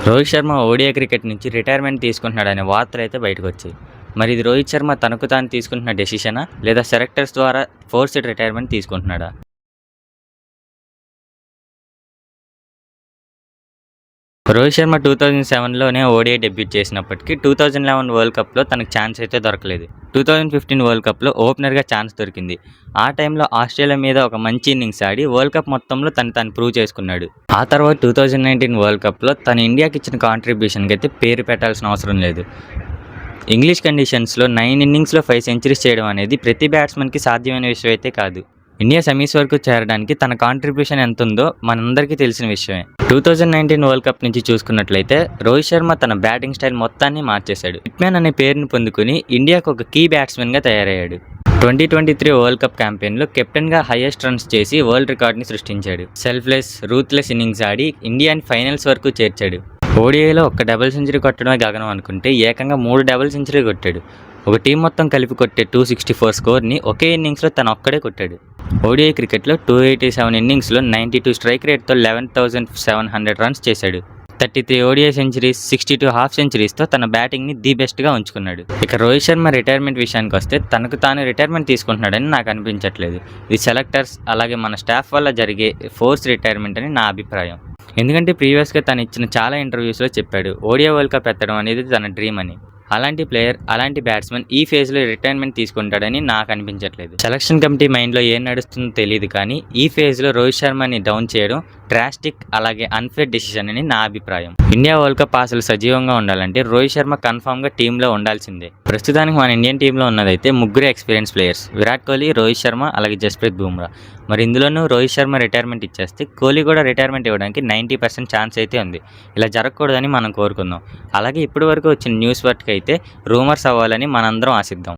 Rohit Sharma ODI cricket నుంచి retirement తీసుకుంటున్నాడనే వార్తలు అయితే బయటకు వచ్చాయి. మరి ఇది రోహిత్ శర్మ తనకు తాను తీసుకుంటున్న డెసిషనా లేదా సెలెక్టర్స్ ద్వారా ఫోర్స్డ్ రిటైర్మెంట్ తీసుకుంటున్నాడా? రోహిత్ శర్మ 2007లోనే ఓడిఐ డెబ్యూట్ చేసినప్పటికీ 2011 వరల్డ్ కప్లో తనకు ఛాన్స్ అయితే దొరకలేదు. 2015 వరల్డ్ కప్లో ఓపెనర్గా ఛాన్స్ దొరికింది. ఆ టైంలో ఆస్ట్రేలియా మీద ఒక మంచి ఇన్నింగ్స్ ఆడి వరల్డ్ కప్ మొత్తంలో తను ప్రూవ్ చేసుకున్నాడు. ఆ తర్వాత 2019 వరల్డ్ కప్లో తను ఇండియాకి ఇచ్చిన కాంట్రిబ్యూషన్కి అయితే పేరు పెట్టాల్సిన అవసరం లేదు. ఇంగ్లీష్ కండిషన్స్లో 9 ఇన్నింగ్స్లో 5 సెంచరీస్ చేయడం అనేది ప్రతి బ్యాట్స్మెన్కి సాధ్యమైన విషయం అయితే కాదు. ఇండియా సెమీస్ వరకు చేరడానికి తన కాంట్రిబ్యూషన్ ఎంత ఉందో మనందరికీ తెలిసిన విషయమే. 2019 వరల్డ్ కప్ నుంచి చూసుకున్నట్లయితే రోహిత్ శర్మ తన బ్యాటింగ్ స్టైల్ మొత్తాన్ని మార్చేశాడు. హిట్మ్యాన్ అనే పేరును పొందుకుని ఇండియాకు ఒక కీ బ్యాట్స్మెన్గా తయారయ్యాడు. 2023 వరల్డ్ కప్ క్యాంపెయిన్లో కెప్టెన్గా హైయెస్ట్ రన్స్ చేసి వరల్డ్ రికార్డ్ని సృష్టించాడు. సెల్ఫ్లెస్, రూత్లెస్ ఇన్నింగ్స్ ఆడి ఇండియాని ఫైనల్స్ వరకు చేర్చాడు. ఓడిఐలో ఒక్క డబుల్ సెంచరీ కొట్టడమే గగనం అనుకుంటే ఏకంగా 3 డబుల్ సెంచరీ కొట్టాడు. ఒక టీం మొత్తం కలిపి కొట్టే 264 స్కోర్ని ఒకే ఇన్నింగ్స్లో తను ఒక్కడే కొట్టాడు. ఓడిఐ క్రికెట్లో 287 ఇన్నింగ్స్లో 92 స్ట్రైక్ రేట్తో 11,700 రన్స్ చేశాడు. 33 ఓడిఐ సెంచరీస్, 62 హాఫ్ సెంచరీస్తో తన బ్యాటింగ్ని ది బెస్ట్గా ఉంచుకున్నాడు. ఇక రోహిత్ శర్మ రిటైర్మెంట్ విషయానికి వస్తే తనకు తాను రిటైర్మెంట్ తీసుకుంటున్నాడని నాకు అనిపించట్లేదు. ఇది సెలెక్టర్స్ అలాగే మన స్టాఫ్ వల్ల జరిగే ఫోర్స్ రిటైర్మెంట్ అని నా అభిప్రాయం. ఎందుకంటే ప్రీవియస్గా తను ఇచ్చిన చాలా ఇంటర్వ్యూస్లో చెప్పాడు ఓడిఐ వరల్డ్ కప్ ఎత్తడం అనేది తన డ్రీమ్ అని. అలాంటి ప్లేయర్, అలాంటి బ్యాట్స్మెన్ ఈ ఫేజ్లో రిటైర్మెంట్ తీసుకుంటాడని నాకు అనిపించట్లేదు. సెలక్షన్ కమిటీ మైండ్లో ఏం నడుస్తుందో తెలియదు, కానీ ఈ ఫేజ్లో రోహిత్ శర్మని డౌన్ చేయడం డ్రాస్టిక్ అలాగే అన్ఫేర్ డెసిషన్ అని నా అభిప్రాయం. ఇండియా వరల్డ్ కప్ అసలు సజీవంగా ఉండాలంటే రోహిత్ శర్మ కన్ఫామ్గా టీంలో ఉండాల్సిందే. ప్రస్తుతానికి మన ఇండియన్ టీంలో ఉన్నదైతే ముగ్గురు ఎక్స్పీరియన్స్ ప్లేయర్స్, విరాట్ కోహ్లీ, రోహిత్ శర్మ అలాగే జస్ప్రీత్ బుమ్రా. మరి ఇందులోనూ రోహిత్ శర్మ రిటైర్మెంట్ ఇచ్చేస్తే కోహ్లీ కూడా రిటైర్మెంట్ ఇవ్వడానికి 90% ఛాన్స్ అయితే ఉంది. ఇలా జరగకూడదని మనం కోరుకుందాం. అలాగే ఇప్పటి వరకు వచ్చిన న్యూస్ వర్క్ అయితే రూమర్స్ అవ్వాలని మనందరం ఆశిద్దాం.